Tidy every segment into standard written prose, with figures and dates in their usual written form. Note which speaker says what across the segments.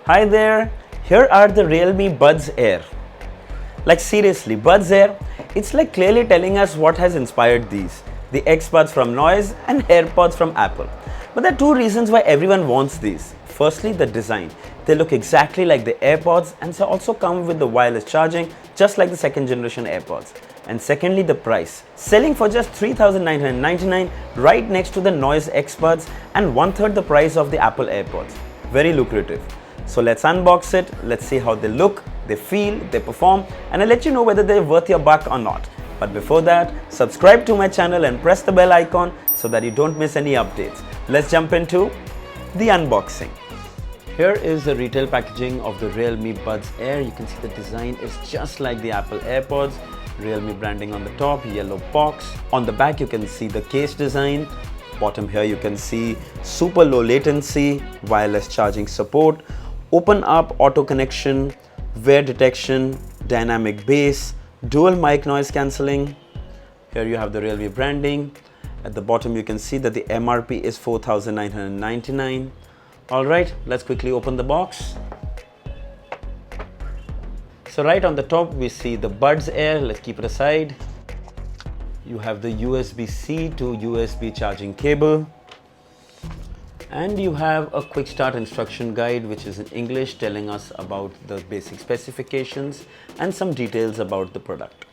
Speaker 1: Hi there, here are the Realme Buds Air. Like seriously, Buds Air, it's like clearly telling us what has inspired these. The X-Buds from Noise and AirPods from Apple. But there are two reasons why everyone wants these. Firstly, the design. They look exactly like the AirPods and so also come with the wireless charging just like the second generation AirPods. And secondly, the price. Selling for just $3,999 right next to the Noise X-Buds and one-third the price of the Apple AirPods. Very lucrative. So let's unbox it, let's see how they look, they feel, they perform, and I'll let you know whether they're worth your buck or not. But before that, subscribe to my channel and press the bell icon so that you don't miss any updates. Let's jump into the unboxing. Here is the retail packaging of the Realme Buds Air. You can see the design is just like the Apple AirPods. Realme branding on the top, yellow box. On the back you can see the case design. Bottom here you can see super low latency, wireless charging support, open up auto connection, wear detection, dynamic bass, dual mic noise cancelling. Here you have the Realme branding. At the bottom you can see that the MRP is $4,999. Alright, let's quickly open the box. So right on the top we see the Buds Air. Let's keep it aside. You have the USB-C to USB charging cable. And you have a quick start instruction guide which is in English telling us about the basic specifications and some details about the product.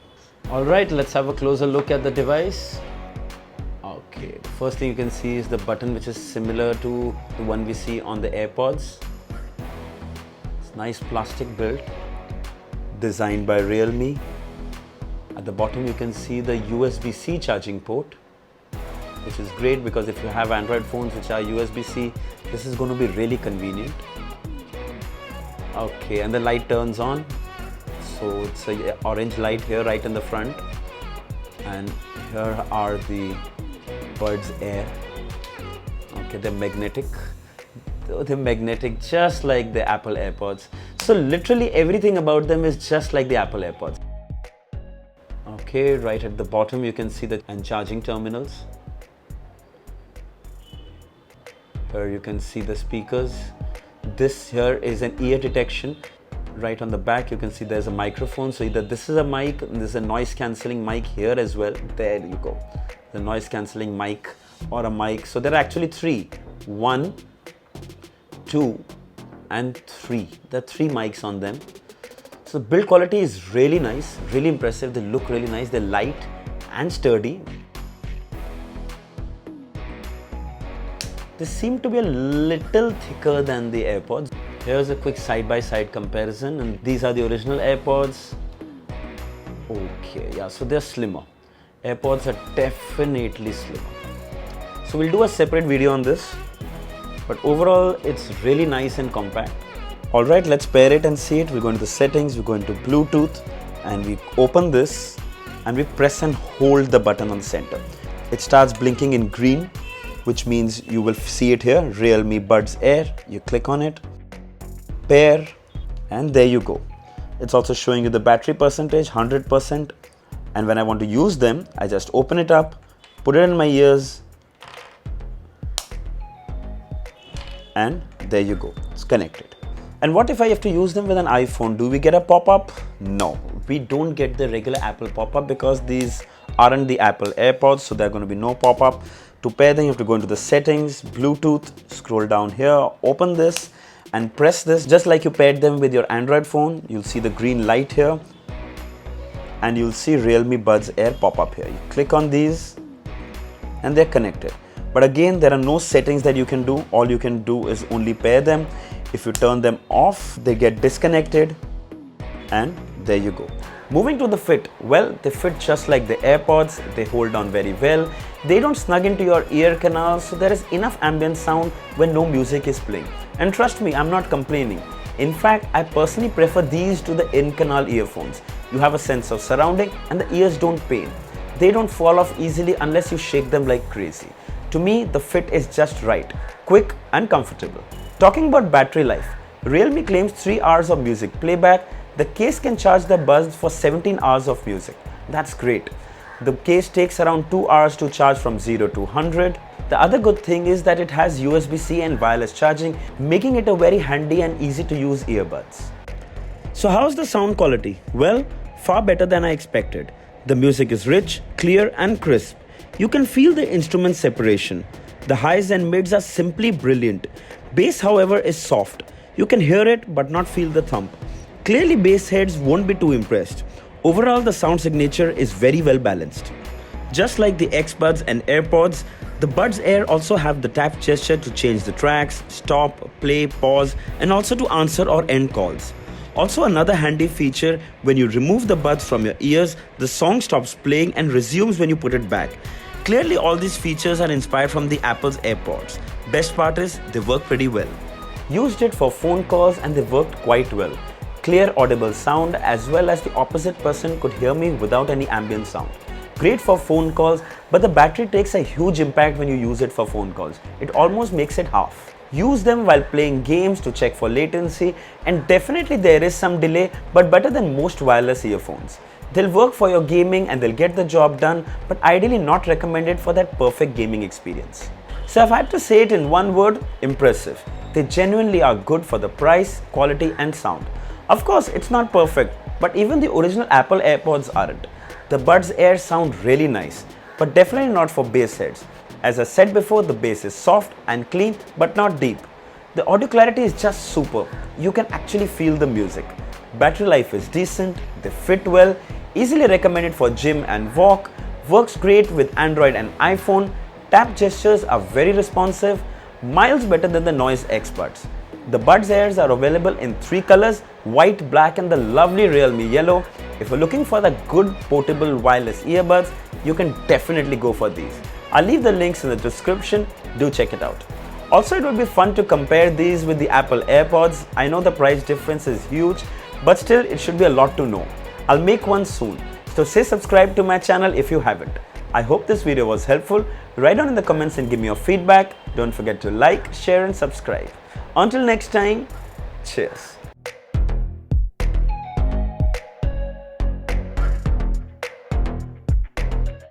Speaker 1: Alright, let's have a closer look at the device. Okay, the first thing you can see is the button which is similar to the one we see on the AirPods. It's nice plastic build, designed by Realme. At the bottom you can see the USB-C charging port, which is great because if you have Android phones which are USB-C, this is going to be really convenient. Okay, and the light turns on. So it's a orange light here right in the front. And here are the Buds Air. Okay, they're magnetic. They're magnetic just like the Apple AirPods. So literally everything about them is just like the Apple AirPods. Okay, right at the bottom you can see the charging terminals. Here you can see the speakers. This here is an ear detection. Right on the back you can see there's a microphone. So either this is a mic and there's a noise cancelling mic here as well. There you go. The noise cancelling mic or a mic. So there are actually three. 1, 2 and 3. There are 3 mics on them. So the build quality is really nice, really impressive. They look really nice. They're light and sturdy. They seem to be a little thicker than the AirPods. Here's a quick side-by-side comparison, and these are the original AirPods. Okay, yeah, so they're slimmer. AirPods are definitely slimmer. So we'll do a separate video on this, but overall it's really nice and compact. Alright, let's pair it and see it. We're going to the settings, we're going to Bluetooth, and we open this and we press and hold the button on the center. It starts blinking in green, which means you will see it here, Realme Buds Air. You click on it, pair, and there you go. It's also showing you the battery percentage, 100%. And when I want to use them, I just open it up, put it in my ears, and there you go, it's connected. And what if I have to use them with an iPhone? Do we get a pop-up? No, we don't get the regular Apple pop-up because these aren't the Apple AirPods, so there are going to be no pop-up. To pair them, you have to go into the settings, Bluetooth, scroll down here, open this and press this just like you paired them with your Android phone. You'll see the green light here and you'll see Realme Buds Air pop up here. You click on these and they're connected. But again, there are no settings that you can do. All you can do is only pair them. If you turn them off, they get disconnected, and there you go. Moving to the fit, well, they fit just like the AirPods. They hold on very well. They don't snug into your ear canal, so there is enough ambient sound when no music is playing. And trust me, I'm not complaining. In fact, I personally prefer these to the in-canal earphones. You have a sense of surrounding and the ears don't pain. They don't fall off easily unless you shake them like crazy. To me, the fit is just right, quick and comfortable. Talking about battery life, Realme claims 3 hours of music playback. The case can charge the buds for 17 hours of music. That's great. The case takes around 2 hours to charge from 0 to 100. The other good thing is that it has USB-C and wireless charging, making it a very handy and easy to use earbuds. So how's the sound quality? Well, far better than I expected. The music is rich, clear and crisp. You can feel the instrument separation. The highs and mids are simply brilliant. Bass, however, is soft. You can hear it but not feel the thump. Clearly, bass heads won't be too impressed. Overall, the sound signature is very well balanced. Just like the X-Buds and AirPods, the Buds Air also have the tap gesture to change the tracks, stop, play, pause, and also to answer or end calls. Also, another handy feature, when you remove the buds from your ears, the song stops playing and resumes when you put it back. Clearly, all these features are inspired from the Apple's AirPods. Best part is, they work pretty well. Used it for phone calls and they worked quite well. Clear audible sound, as well as the opposite person could hear me without any ambient sound. Great for phone calls, but the battery takes a huge impact when you use it for phone calls. It almost makes it half. Use them while playing games to check for latency, and definitely there is some delay, but better than most wireless earphones. They'll work for your gaming and they'll get the job done, but ideally not recommended for that perfect gaming experience. So if I had to say it in one word, impressive. They genuinely are good for the price, quality and sound. Of course, it's not perfect, but even the original Apple AirPods aren't. The Buds Air sound really nice, but definitely not for bass heads. As I said before, the bass is soft and clean, but not deep. The audio clarity is just super. You can actually feel the music. Battery life is decent, they fit well, easily recommended for gym and walk, works great with Android and iPhone, tap gestures are very responsive, miles better than the Noise X-Buds. The Buds Airs are available in 3 colors, white, black and the lovely Realme yellow. If you're looking for the good portable wireless earbuds, you can definitely go for these. I'll leave the links in the description, do check it out. Also, it would be fun to compare these with the Apple AirPods. I know the price difference is huge, but still it should be a lot to know. I'll make one soon, so say subscribe to my channel if you haven't. I hope this video was helpful. Write down in the comments and give me your feedback. Don't forget to like, share and subscribe. Until next time, cheers.